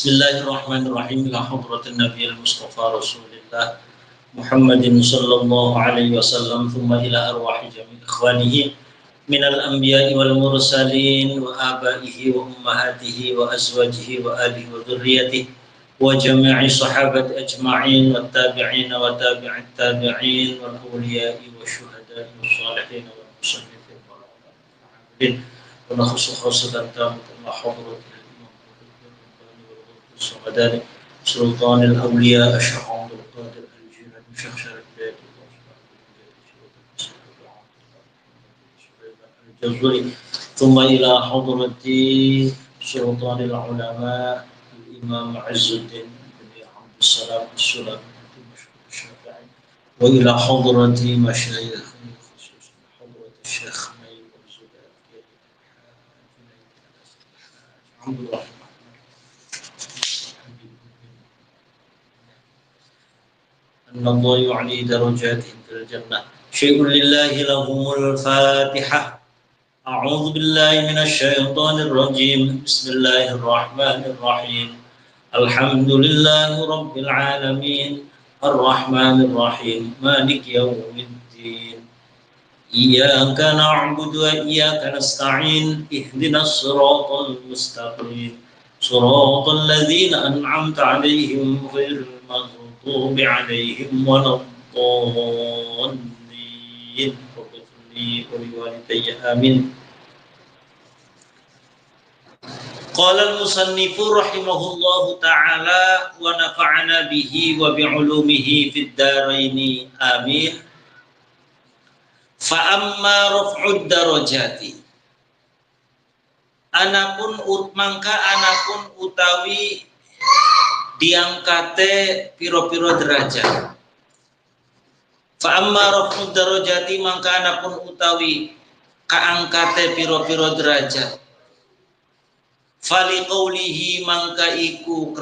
Bismillahirrahmanirrahim. Ila hadratin Nabiyil Mustafa Rasulillah Muhammadin sallallahu alaihi wasallam, thumma ila arwahi jami' ikhwanihi minal anbiya'i wal mursalin wa abaihi wa ummahatihi wa azwajihi wa alihi wa dhurriyyatihi wa jami'i sahabati ajma'in wa tabi'in wa tabi'it tabi'in wal awliya'i wa syuhada'i wa shalihin wa musannifin wa al-'abidin wa nakhusu khasatan tamatan wa hadratin الصمداني سلطان الأولياء الشيخ عبد القادر الجيلاني شيخ شرف الجزري ثم إلى حضرة سلطان العلماء الإمام عز الدين بن عبد السلام السلمي الشافعي وإلى حضرة مشايخ خصوصا حضرة الشيخ نايل الزبير الحمد لله. الله يعلي درجاتهم في الجنة شيء لله لهم الفاتحة. أعوذ بالله من الشيطان الرجيم. بسم الله الرحمن الرحيم. الحمد لله رب العالمين الرحمن الرحيم مالك يوم الدين إياك نعبد وإياك نستعين اهدنا الصراط المستقيم صراط الذين أنعمت عليهم غير المغضوب عليهم ولا الضالين واغفر لي ولوالدي آمين. قال المصنف رحمه الله تعالى ونفعنا به وبعلومه في الدارين آمين. فأما رفع الدرجات anapun utawi diangkate piro-piro derajat. Fa amma raf'ud darajati mangka anapun utawi kaangkate piro-piro derajat. Fali qaulihi mangka iku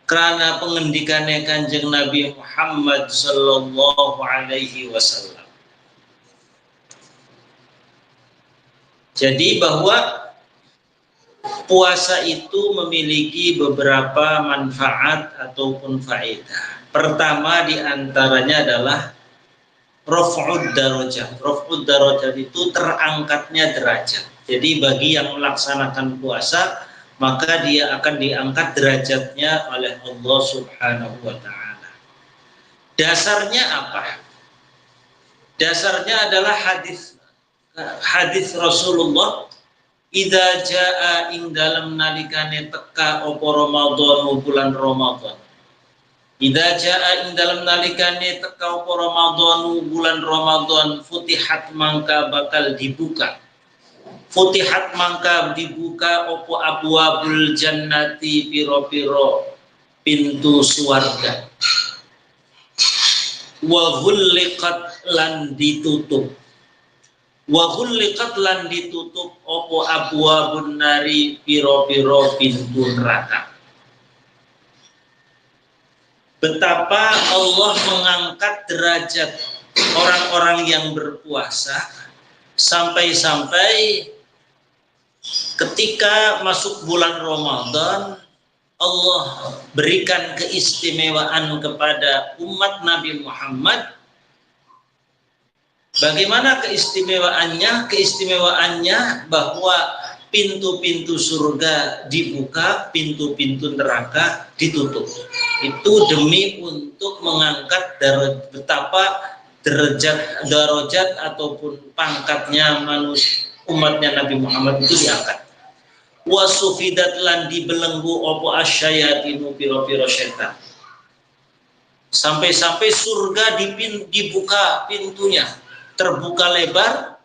krana pengendikane Kanjeng Nabi Muhammad sallallahu alaihi wasallam. Jadi bahwa puasa itu memiliki beberapa manfaat ataupun faedah. Pertama diantaranya adalah raf'ud darajat. Raf'ud darajat itu terangkatnya derajat. Jadi bagi yang melaksanakan puasa, maka dia akan diangkat derajatnya oleh Allah Subhanahu wa ta'ala. Dasarnya apa? Dasarnya adalah hadis Rasulullah, idza jaa ing dalam nalikane teka apa Ramadan bulan Ramadan. Idza jaa ing dalam nalikane teka apa Ramadan bulan Ramadan, futihat mangka bakal dibuka. Futihat mangka dibuka apa abwabul jannati piro-piro pintu surga. Wa ghulliqat lan ditutup. Wa ghulliqat lan ditutup opo abwabun nari piro-piro pintu neraka. Betapa Allah mengangkat derajat orang-orang yang berpuasa sampai-sampai ketika masuk bulan Ramadan Allah berikan keistimewaan kepada umat Nabi Muhammad. Bagaimana keistimewaannya? Keistimewaannya bahwa pintu-pintu surga dibuka, pintu-pintu neraka ditutup. Itu demi untuk mengangkat betapa derajat ataupun pangkatnya manusia umatnya Nabi Muhammad itu diangkat. Wasufidat lan dibelenggu opo asyayatinu piro-piro syaitan. Sampai-sampai surga dibuka pintunya. Terbuka lebar,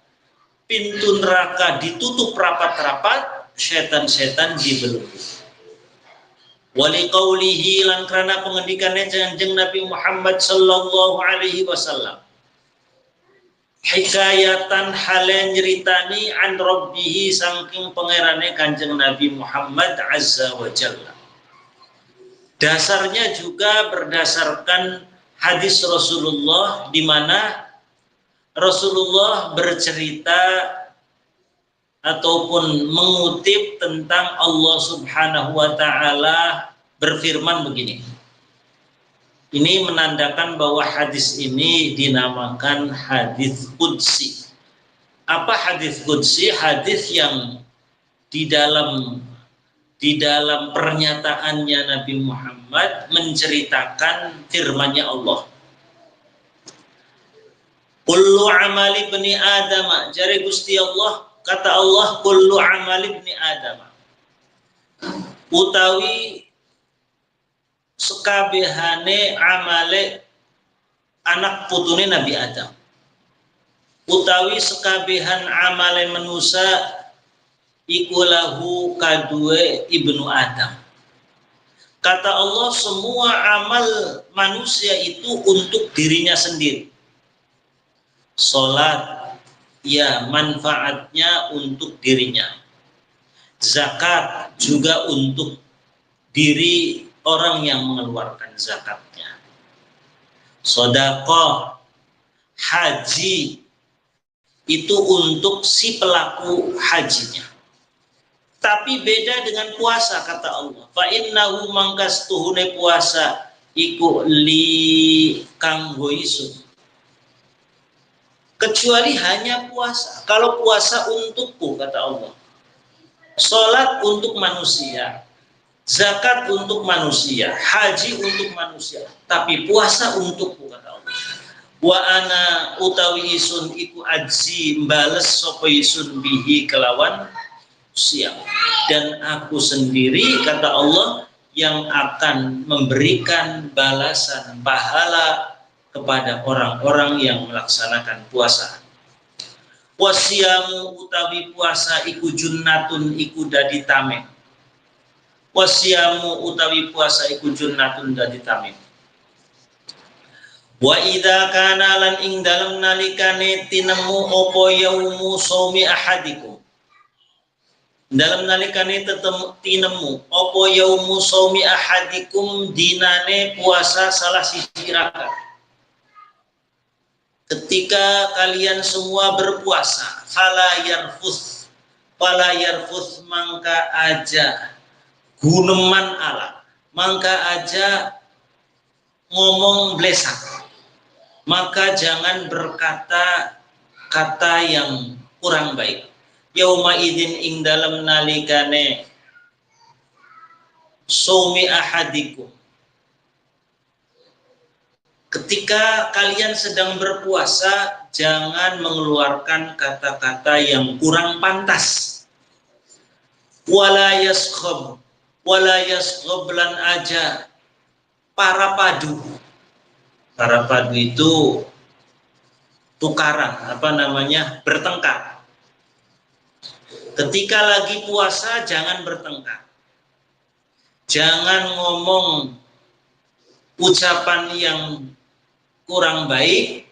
pintu neraka ditutup rapat-rapat, setan-setan dibelenggu. Wali qaulihi lan karena pengendikannya Kanjeng Nabi Muhammad sallallahu alaihi wasallam. Hikayatan hale nyeritani an rabbihi saking pangerane Kanjeng Nabi Muhammad azza wa jalla. Dasarnya juga berdasarkan hadis Rasulullah di mana Rasulullah bercerita ataupun mengutip tentang Allah Subhanahu wa taala berfirman begini. Ini menandakan bahwa hadis ini dinamakan hadis qudsi. Apa hadis qudsi? Hadis yang di dalam pernyataannya Nabi Muhammad menceritakan firman-Nya Allah. Kullu amali bani Adam, jari Gusti Allah, kata Allah, kullu amali bani Adam, utawi sekabehane amale anak putune Nabi Adam, utawi sekabehan amale manusia iku lahu kadue ibnu Adam. Kata Allah, semua amal manusia itu untuk dirinya sendiri. Salat, ya manfaatnya untuk dirinya. Zakat juga untuk diri orang yang mengeluarkan zakatnya. Sedekah, haji itu untuk si pelaku hajinya. Tapi beda dengan puasa, kata Allah. Fa innahu mangkastuhune puasa iku li kanggo isun. Kecuali hanya puasa. Kalau puasa untukku, kata Allah. Salat untuk manusia, zakat untuk manusia, haji untuk manusia, tapi puasa untukku, kata Allah. Wa ana utawi isun iku aji mbales sapa isun bihi kelawan siang, dan aku sendiri, kata Allah, yang akan memberikan balasan pahala kepada orang-orang yang melaksanakan puasa. Wasiyamu utawi puasa iku junnatun iku dadi tameng. Wasiyamu utawi puasa iku junnatun dadi tameng. Wa idza kana lan ing dalem nalikane tinemu apa yaumu shaumi ahadikum. Dalam nalikane tinemu apa yaumu shaumi ahadikum, dinane puasa salah siji raka. Ketika kalian semua berpuasa, fala yarfuth mangka aja guneman ala, mangka aja ngomong blesak, maka jangan berkata kata yang kurang baik. Yauma idzin ing dalem nalikane shaumi ahadikum, ketika kalian sedang berpuasa, jangan mengeluarkan kata-kata yang kurang pantas. Wala yaskhab lan aja para padu. Para padu itu tukaran, bertengkar. Ketika lagi puasa jangan bertengkar. Jangan ngomong ucapan yang kurang baik,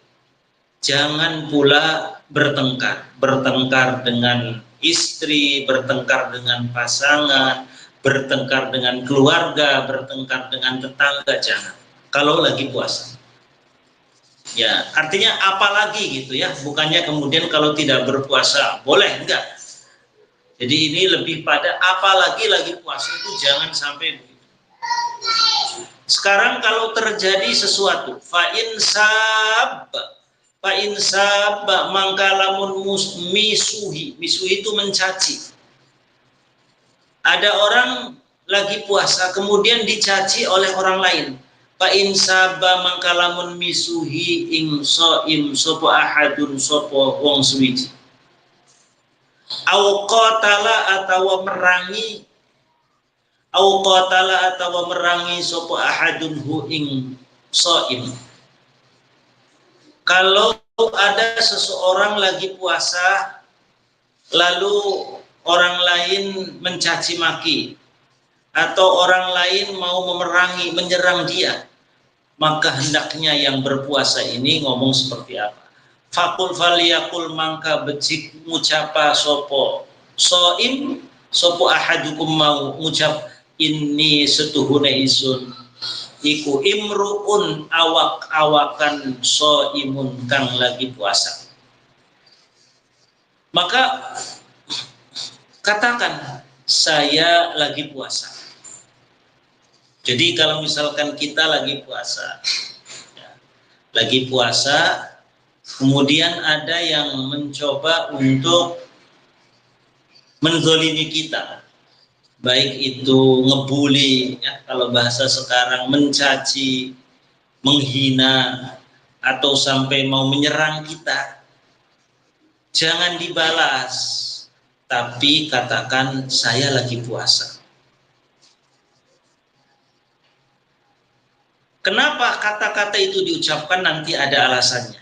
jangan pula bertengkar dengan istri, bertengkar dengan pasangan, bertengkar dengan keluarga, bertengkar dengan tetangga, jangan. Kalau lagi puasa. Ya, artinya apalagi gitu ya, bukannya kemudian kalau tidak berpuasa boleh, enggak. Jadi ini lebih pada apalagi lagi puasa itu jangan sampai begitu. Sekarang kalau terjadi sesuatu, fa in sabba mangkalamun misuhi itu mencaci. Ada orang lagi puasa kemudian dicaci oleh orang lain. Fa in sabba mangkalamun misuhi ing shaim sapa ahadun sapa wong suwiji. Au qatala atawa merangi sapa ahadun hu ing shaim. Kalau ada seseorang lagi puasa lalu orang lain mencaci maki atau orang lain mau menyerang dia, maka hendaknya yang berpuasa ini ngomong seperti apa? Fakul faliyakul mangka becik ngucapa sopo soim sopo ahadukum mau ngucap ini setuhune isun iku imruun awak-awakan soimun kang lagi puasa. Maka Katakan, saya lagi puasa. Jadi kalau misalkan kita lagi puasa, kemudian ada yang mencoba untuk menzolimi kita, baik itu ngebully, ya, kalau bahasa sekarang mencaci, menghina, atau sampai mau menyerang kita, jangan dibalas, tapi katakan saya lagi puasa. Kenapa kata-kata itu diucapkan? Nanti ada alasannya.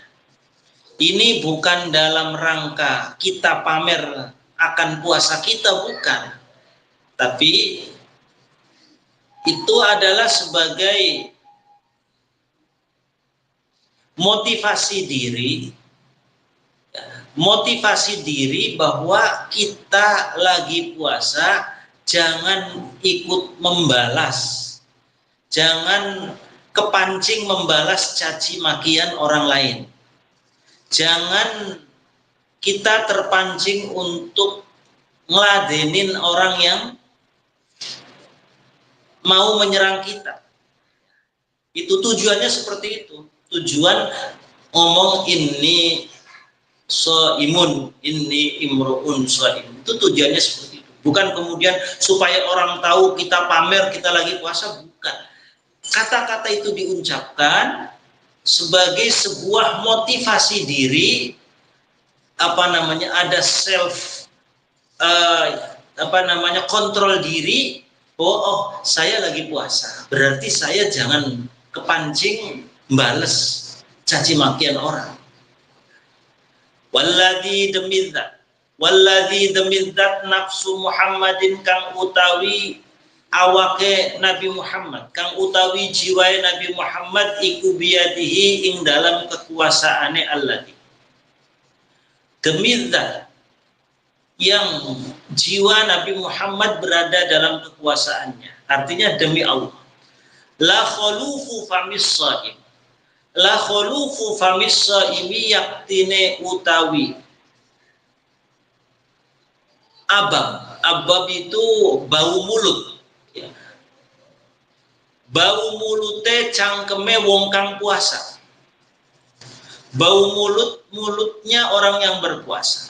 Ini bukan dalam rangka kita pamer akan puasa kita, bukan. Tapi itu adalah sebagai motivasi diri bahwa kita lagi puasa, jangan ikut membalas, jangan kepancing membalas caci makian orang lain, jangan kita terpancing untuk ngeladenin orang yang mau menyerang kita. Itu tujuannya seperti itu. Tujuan ngomong ini soimun, ini imruun soim, itu tujuannya seperti itu. Bukan kemudian supaya orang tahu kita pamer kita lagi puasa, bukan. Kata-kata itu diucapkan sebagai sebuah motivasi diri, ada self kontrol diri. Oh, saya lagi puasa, berarti saya jangan kepancing bales caci makian orang. Walladzi demidzat nafsu Muhammadin kang utawi awake Nabi Muhammad, kang utawi jiwae Nabi Muhammad iku biyadihi ing dalam kekuasaane Allah. Demidzat yang jiwa Nabi Muhammad berada dalam kekuasaannya, artinya demi Allah. La khulufu famis shaim, la khulufu famis shaimi yaktine utawi abab itu bau mulut, ya. Bau mulute cangkeme wong kang puasa. Bau mulutnya orang yang berpuasa.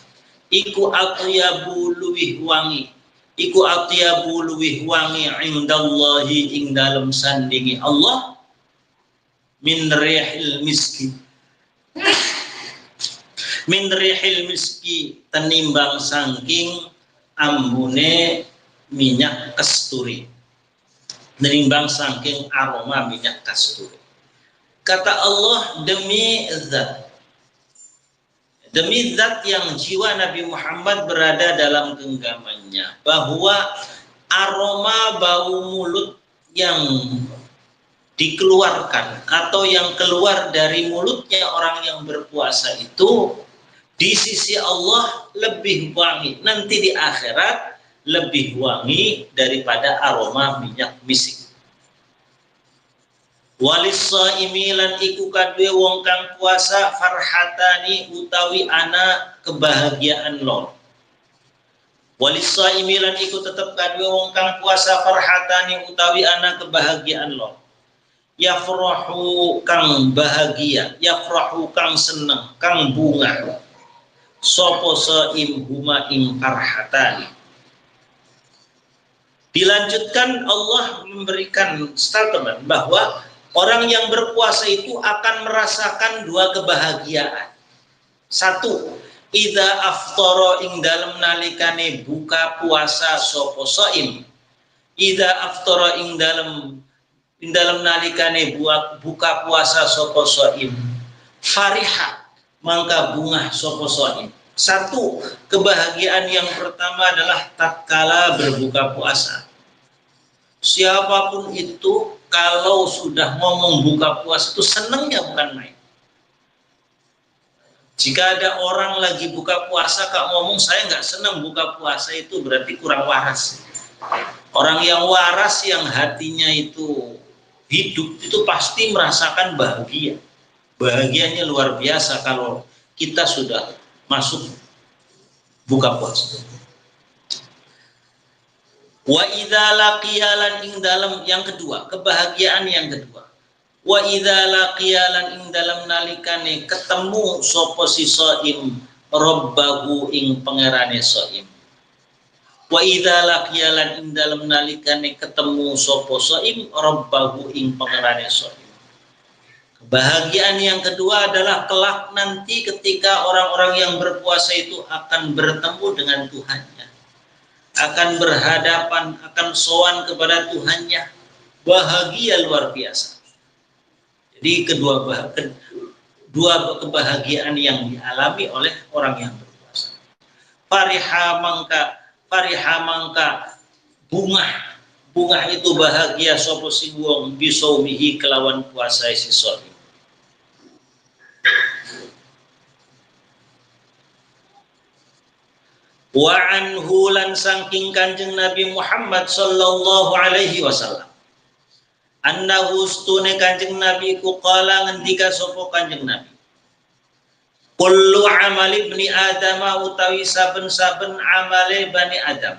Iku atyabu luwih wangi. Iku atyabu luwih wangi indallahi ing dalem sandingi Allah min rihil miski. Min rihil miski tenimbang saking ambune minyak kasturi. Tenimbang saking aroma minyak kasturi. Kata Allah, demi zat yang jiwa Nabi Muhammad berada dalam genggamannya, bahwa aroma bau mulut yang dikeluarkan atau yang keluar dari mulutnya orang yang berpuasa itu di sisi Allah lebih wangi, nanti di akhirat lebih wangi daripada aroma minyak misik. Walis-shaimi lan iku kadue wong kang puasa farhatani utawi ana kebahagiaan lor. Walis-shaimi lan iku tetep kadue wong kang puasa farhatani utawi ana kebahagiaan lor. Yafrahu kang bahagia, yafrahu kang seneng, kang bunga. Sopo shaim huma ing farhatani. Dilanjutkan Allah memberikan statement bahwa orang yang berpuasa itu akan merasakan dua kebahagiaan. Satu, idza aftara ing dalem nalikane buka puasa sapa shaim. Idza aftara ing dalem nalikane buka puasa sapa shaim. Fariha mangka bungah sapa shaim. Satu, kebahagiaan yang pertama adalah tatkala berbuka puasa. Siapapun itu kalau sudah ngomong buka puasa itu senangnya bukan main. Jika ada orang lagi buka puasa kak ngomong saya nggak senang buka puasa, itu berarti kurang waras. Orang yang waras, yang hatinya itu hidup, itu pasti merasakan bahagia. Bahagianya luar biasa kalau kita sudah masuk buka puasa. Wa idza laqiyalan ing dalam yang kedua, kebahagiaan yang kedua. Wa idza laqiyalan ing dalam nalikane ketemu sapa si shaim rabbahu ing pangerane shaim. Wa idza laqiyalan ing dalam nalikane ketemu sapa shaim rabbahu ing pangerane shaim. Kebahagiaan yang kedua adalah kelak nanti ketika orang-orang yang berpuasa itu akan bertemu dengan Tuhannya, akan berhadapan, akan sowan kepada Tuhannya. Bahagia luar biasa. Jadi dua kebahagiaan yang dialami oleh orang yang berpuasa. Fariha mangka bunga itu bahagia sapa si wong bisaumihi kelawan puasa si shaim. Wa anhu lan saking Kanjeng Nabi Muhammad sallallahu alaihi wasallam annahu stune Kanjeng Nabi ku qala ngendika sapa Kanjeng Nabi, kullu amali ibni adam utawi saben-saben amale bani Adam,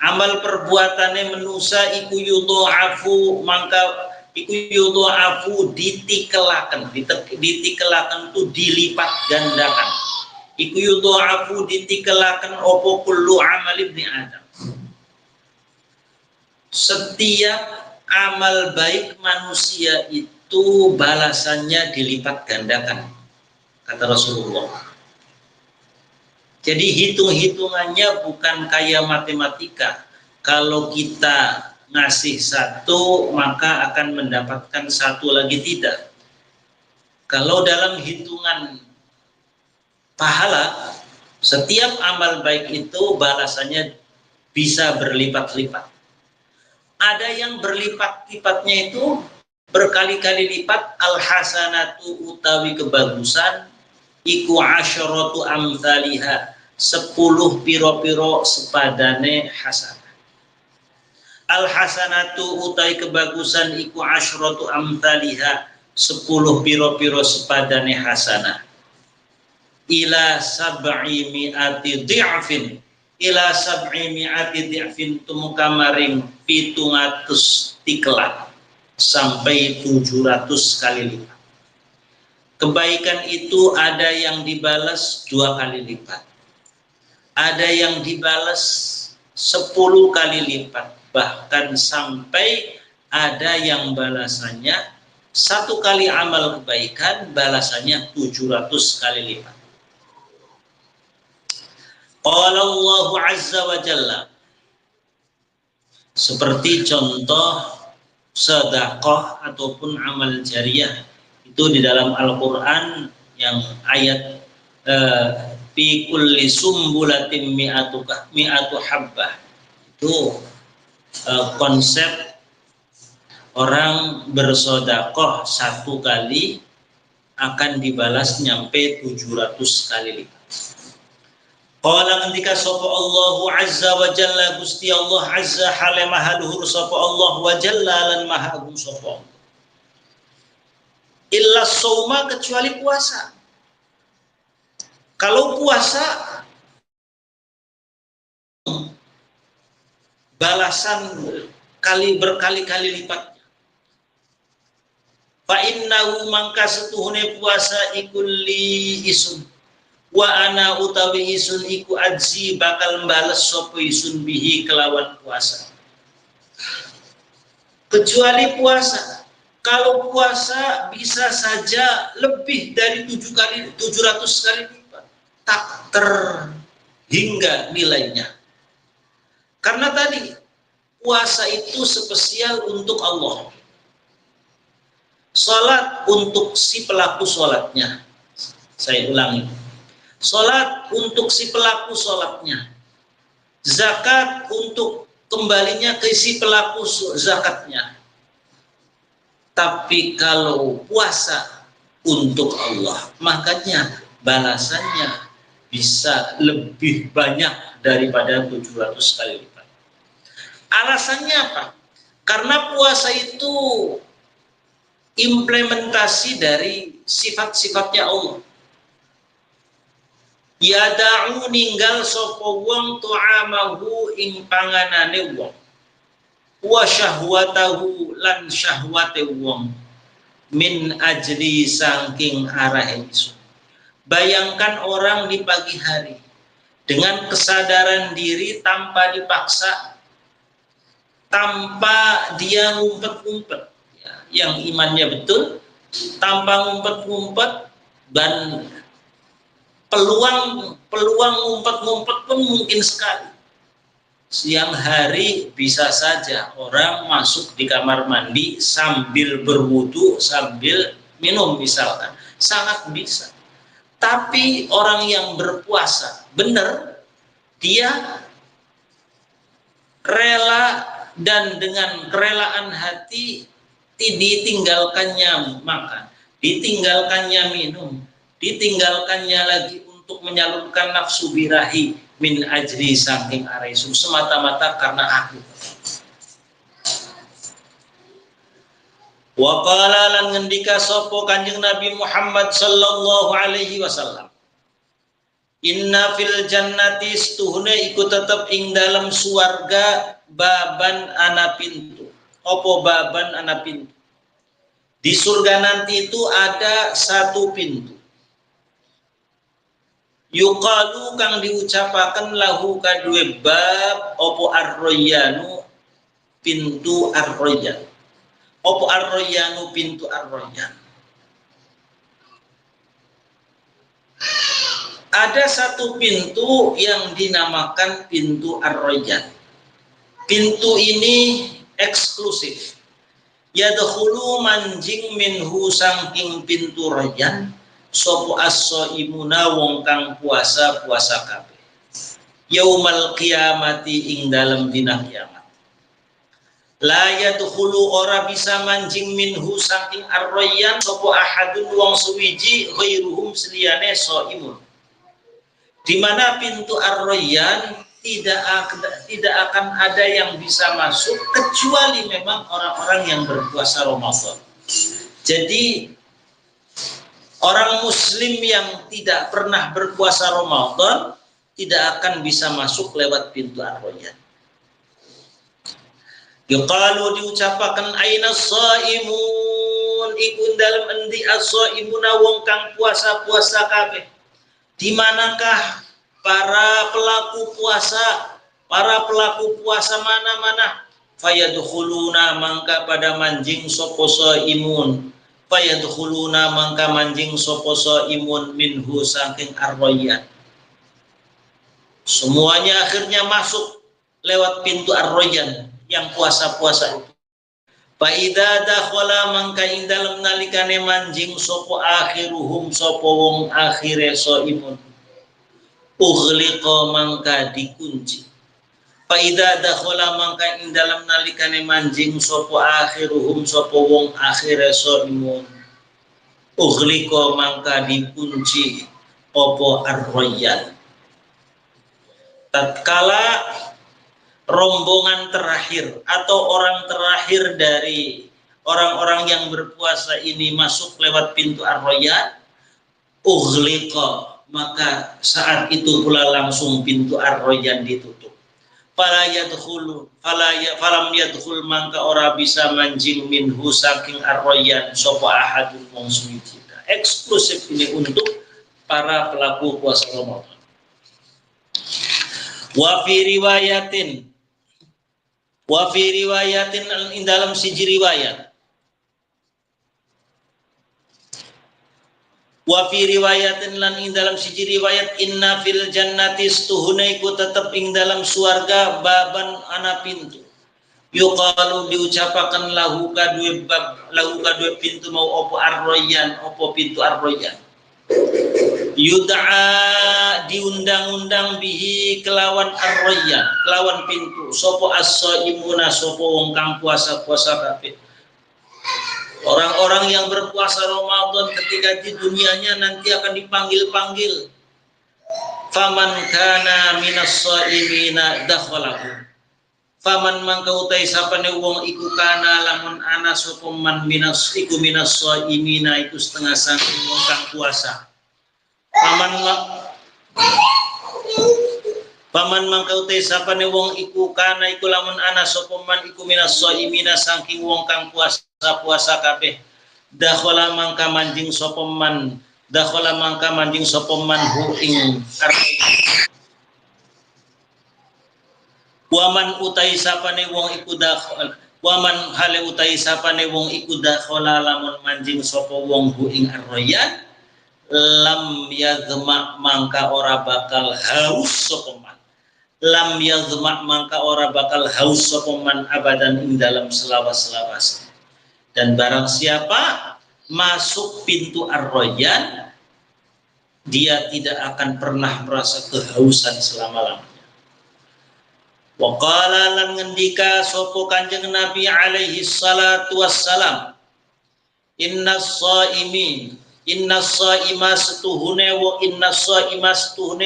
amal perbuatane manusa iku yudha'afu mangka iku yudha'afu ditikelaken tu dilipat gandakan. Iku yudha'afu ditikelaken opo kullu amal ibni Adam. Setiap amal baik manusia itu balasannya dilipat gandakan, kata Rasulullah. Jadi hitung-hitungannya bukan kayak matematika. Kalau kita ngasih satu maka akan mendapatkan satu lagi, tidak. Kalau dalam hitungan pahala, setiap amal baik itu balasannya bisa berlipat-lipat. Ada yang berlipat-lipatnya itu berkali-kali lipat. Al-hasanatu utawi kebagusan iku asyaratu amthaliha 10 piro-piro sepadane hasanah. Al-hasanatu utawi kebagusan iku asyaratu amthaliha 10 piro-piro sepadane hasanah. Ila sab'i mi'ati dhi'fin tumuka maring 700 tiklat sampai 700 kali lipat. Kebaikan itu ada yang dibalas 2 kali lipat, ada yang dibalas 10 kali lipat, bahkan sampai ada yang balasannya 1 kali amal kebaikan balasannya 700 kali lipat. Qala Allah Azza wa Jalla, seperti contoh sedekah ataupun amal jariah itu di dalam Al-Qur'an yang ayat fi kulli sumbulatin mi'atu habbah, itu konsep orang bersedekah 1 kali akan dibalas nyampe 700 kali lipat. Qala ngendika sapa Allah Azza wa Jalla, Gusti Allah Azza hale maha luhur sapa Allah wa Jalla lan maha agung sapa. Illa shauma, kecuali puasa. Kalau puasa balasan berkali-kali lipat. Fa innahu mangka setuhune puasa ikul li isun. Wa ana utawi isun iku ajzi bakal mbales sapa isun bihi kelawan puasa. Kecuali puasa. Kalau puasa bisa saja lebih dari 700 kali lipat, tak terhingga nilainya. Karena tadi puasa itu spesial untuk Allah. Salat untuk si pelaku salatnya. Saya ulangi. Salat untuk si pelaku salatnya. Zakat untuk kembalinya ke si pelaku zakatnya. Tapi kalau puasa untuk Allah, makanya balasannya bisa lebih banyak daripada 700 kali lipat. Alasannya apa? Karena puasa itu implementasi dari sifat-sifatnya Allah. yada'u ninggal sapa wong tu'amahu ing panganane wong wa syahwatahu lan syahwate wong min ajli saking arahe isu. Bayangkan orang di pagi hari dengan kesadaran diri tanpa dipaksa, tanpa dia ngumpet-ngumpet, ya, yang imannya betul, tanpa ngumpet-ngumpet, dan peluang ngumpet-ngumpet pun mungkin sekali. Siang hari bisa saja orang masuk di kamar mandi sambil berwudu, sambil minum misalkan, sangat bisa. Tapi orang yang berpuasa benar, dia rela dan dengan kerelaan hati ditinggalkannya makan, ditinggalkannya minum, ditinggalkannya lagi untuk menyalurkan nafsu birahi min ajri saking araisu, semata-mata karena aku. Wa qala lan ngendika sapa Kanjeng Nabi Muhammad sallallahu alaihi wasallam, inna fil jannati stuhune iku tetep ing dalam suarga baban ana pintu. Opo baban ana pintu? Di surga nanti itu ada satu pintu. Yuqalu kang diucapaken lahu kadue bab opo ar-royyanu pintu ar-royyan. Opo ar-royyanu pintu ar-royyan. Ada satu pintu yang dinamakan pintu ar-royyan. Pintu ini eksklusif. Yadkhulu manjing minhu saking pintu royyan sapa as-shaimuna wong kang puasa kabeh. Yaumal qiyamati ing dalem dina kiamat. La yadkhulu ora bisa manjing minhu saking ar-royyan sapa ahadun wong suwiji ghairuhum seliyane shaimun. Di mana pintu ar-royyan tidak akan ada yang bisa masuk kecuali memang orang-orang yang berpuasa Ramadan. Jadi orang muslim yang tidak pernah berpuasa Ramadan tidak akan bisa masuk lewat pintu ar-royyan. Yuqalu diucapakan aina shaimun iku dalem endi as-shaimuna wong kang puasa kabeh. Di manakah para pelaku puasa mana-mana? Fayadkhuluna mangka pada manjing sapa shaimun. Fayadkhuluna mangka manjing sapa shaimun minhu saking ar-royyan. Semuanya akhirnya masuk lewat pintu ar-royyan yang puasa-puasa itu. Fa idza dakhala mangka ing dalem nalikane manjing sapa akhiruhum sapa wong akhire shaimun. Ughliqa mangka dikunci. Fa idza dakhala mangka ing dalem nalikane manjing sapa akhiruhum sapa wong akhire shaimun. Ughliqa mangka dikunci apa ar-royyan. Tatkala rombongan terakhir atau orang terakhir dari orang-orang yang berpuasa ini masuk lewat pintu ar-royyan, ughliqa, maka saat itu pula langsung pintu ar-royyan ditutup. Falam yadkhul mangka ora bisa manjing minhu saking ar-royyan sapa ahadun wong suwiji. Eksklusif ini untuk para pelaku puasa Ramadan. Wa fi riwayatin in dalam siji riwayat. Wa fi riwayatin lan ing dalam siji riwayat inna fil jannati stuhune iku tetep ing dalam swarga baban ana pintu. Yuqalu diucapaken lahu kadue pintu mau opo ar-royyan, opo pintu ar-royyan. Yud'a diundang-undang bihi kelawan ar-royyan, kelawan pintu sapa as-shaimuna sapa wong kang puasa-puasa kabeh. Orang-orang yang berpuasa Ramadan ketika di dunianya nanti akan dipanggil-panggil. Faman kana minas shaimina dakhalahu. Faman mangka utai sapane wong iku kana lamun ana sapa man minas shaimina iku setengah saking wong kang puasa. Paman mangka utai sapane wong iku kana iku lamun ana sapa man iku minas shaimina saking wong kang puasa kabeh dakhala mangka manjing sapa man hu ing waman utai sapane wong iku waman hale utai sapane wong iku dakhala lamun manjing sapa wong hu ing arroyan lam yazma mangka ora bakal haus sapa man lam yazma mangka ora bakal haus sapa man abadan ing dalam selawas-selawas. Dan barang siapa masuk pintu ar-royan dia tidak akan pernah merasa kehausan selama-lamanya. Wa qala lan ngendika sapa Kanjeng Nabi alaihi salatu wassalam innas shaima setuhune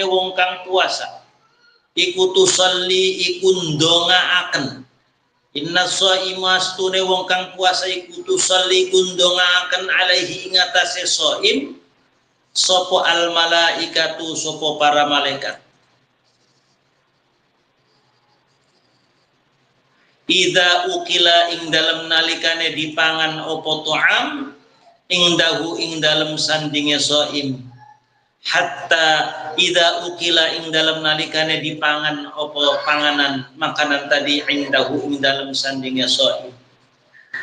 wong kang puasa iku tusalli iku ndongaaken innas shaima setuhune wong kang puasa iku tusalli iku ndongaaken alaihi ing atase shaim sapa al malaikatu sapa para malaikat idza ukila ing dalem nalikane dipangan apa ta'am ing dahu ing dalem sandinge shaim hatta idza ukila ing dalem nalikane dipangan apa panganan makanan tadi ing dahu ing dalem sandinge shaim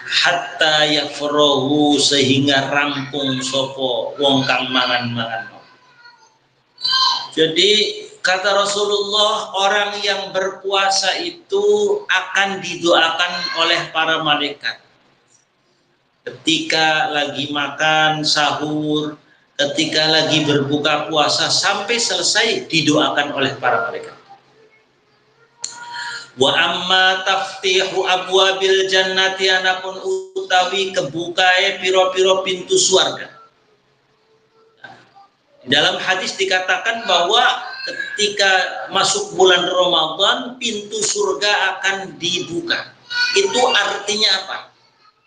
hatta yafrahu sehingga rampung sapa wong kang mangan-mangan. Jadi kata Rasulullah, orang yang berpuasa itu akan didoakan oleh para malaikat. Ketika lagi makan sahur, ketika lagi berbuka puasa, sampai selesai didoakan oleh para malaikat. Wa amma taftihu abwabil jannati anapun utawi kebukae piro-piro pintu surga. Dalam hadis dikatakan bahwa ketika masuk bulan Ramadan pintu surga akan dibuka. Itu artinya apa?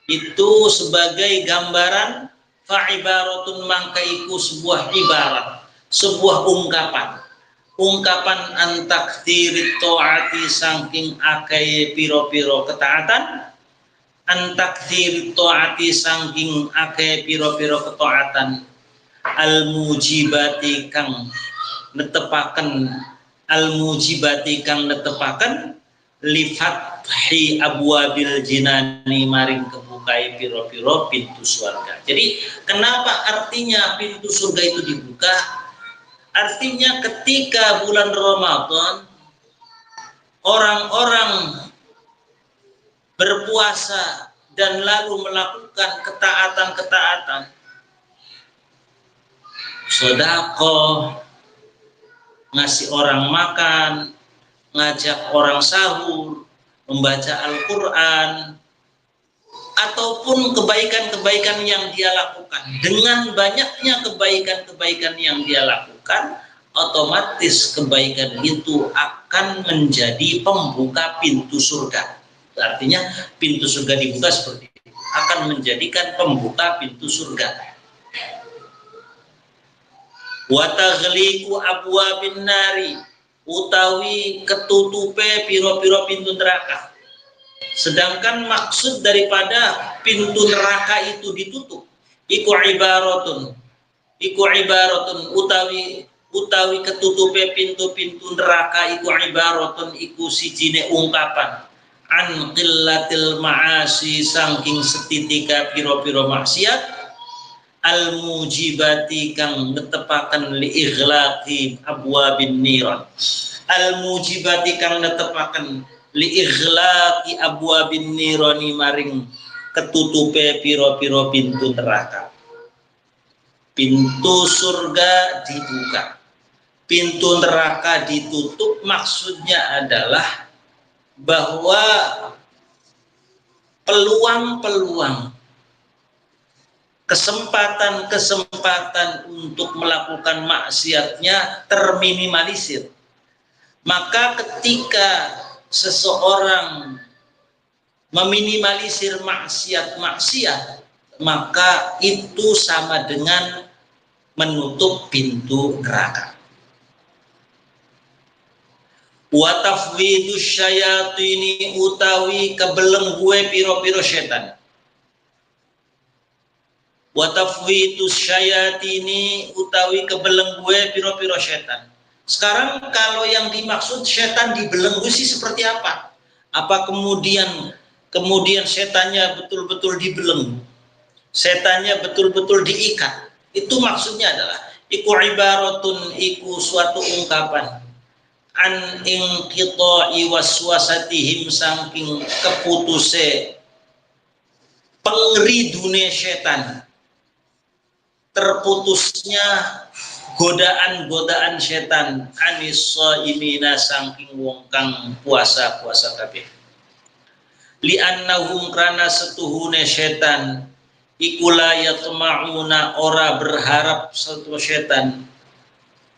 Itu sebagai gambaran fa'ibaratun mangka iku sebuah ibarat, sebuah ungkapan antakdirit ta'ati saking akai piro-piro ketaatan antakdirit ta'ati saking akai piro-piro ketaatan al-mujibati kang netepaken li fathi abwabil jinani maring kebukai piro-piro pintu surga. Jadi kenapa artinya pintu surga itu dibuka? Artinya ketika bulan Ramadan orang-orang berpuasa dan lalu melakukan ketaatan-ketaatan, sedekah, ngasih orang makan, ngajak orang sahur, membaca Al-Quran, ataupun kebaikan-kebaikan yang dia lakukan. Dengan banyaknya kebaikan-kebaikan yang dia lakukan, otomatis kebaikan itu akan menjadi pembuka pintu surga. Artinya pintu surga dibuka seperti itu, akan menjadikan pembuka pintu surga. Wa taghliqu abwabin nari utawi ketutupe piro-piro pintu neraka. Sedangkan maksud daripada pintu neraka itu ditutup iku ibaratun utawi ketutupe pintu-pintu neraka iku ibaratun iku sijine ungkapan an qillatil ma'asi saking setitika piro-piro maksiat al mujibati kang netepaken li ighlaqi abwabin niran al mujibati kang netepaken li ighlaqi abwabin nirani maring ketutupe piro-piro pintu neraka. Pintu surga dibuka, pintu neraka ditutup, maksudnya adalah bahwa peluang-peluang kesempatan-kesempatan untuk melakukan maksiatnya terminimalisir. Maka ketika seseorang meminimalisir maksiat, maka itu sama dengan menutup pintu neraka. Wa tafwidus syayatini utawi kebelenggue piro-piro setan. Wa tafwidus syayatini utawi kebelenggue piro-piro setan. Sekarang kalau yang dimaksud setan dibelenggu sih seperti apa? Apa kemudian setannya betul-betul dibelenggu? Setannya betul-betul diikat? Itu maksudnya adalah iku ibaratun iku suatu ungkapan an inqita'i waswasatihim saking keputuse pengridune setan, terputusnya godaan-godaan setan anis shaimina saking wong kang puasa-puasa kabeh. Li'annahum krana setuhune setan iku la yatma'una ora berharap satu setan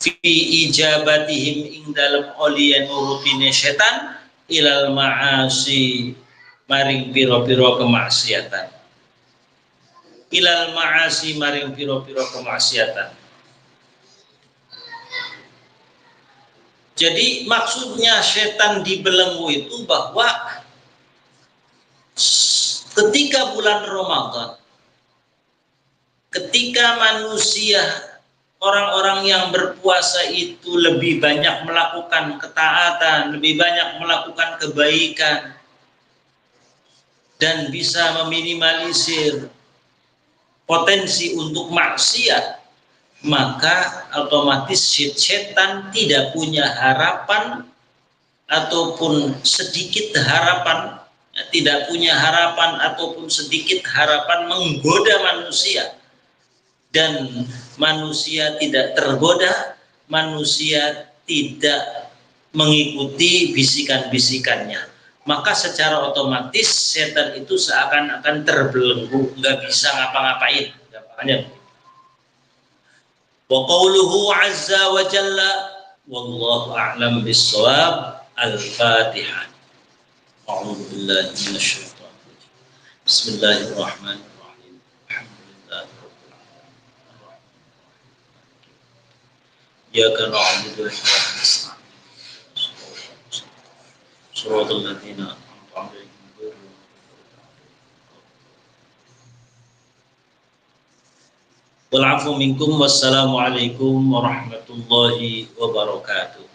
fi ijabatihim ing dalem olian nurutine setan ilal ma'asi maring piro-piro kemaksiatan. Ilal ma'asi maring piro-piro kemaksiatan. Jadi maksudnya setan dibelenggu itu bahwa ketika bulan Ramadan, ketika manusia, orang-orang yang berpuasa itu lebih banyak melakukan ketaatan, lebih banyak melakukan kebaikan, dan bisa meminimalisir potensi untuk maksiat, maka otomatis setan tidak punya harapan ataupun sedikit harapan, tidak punya harapan ataupun sedikit harapan menggoda manusia, dan manusia tidak tergoda, manusia tidak mengikuti bisikan-bisikannya, maka secara otomatis setan itu seakan-akan terbelenggu, nggak bisa ngapa-ngapain. Makanya wa qauluhu azza wa jalla wallahu a'lam bis-shawab. Al-Fatihah. A'udzu billahi minasy syaithanir rajim. Bismillahirrahmanirrahim. Alhamdulillahirabbil alamin. Iyyaka na'budu wa iyyaka nasta'in. Shiratal ladzina an'amta 'alaihim ghairil maghdubi 'alaihim. Wal 'afwu minkum. Wassalamualaikum warahmatullahi wabarakatuh.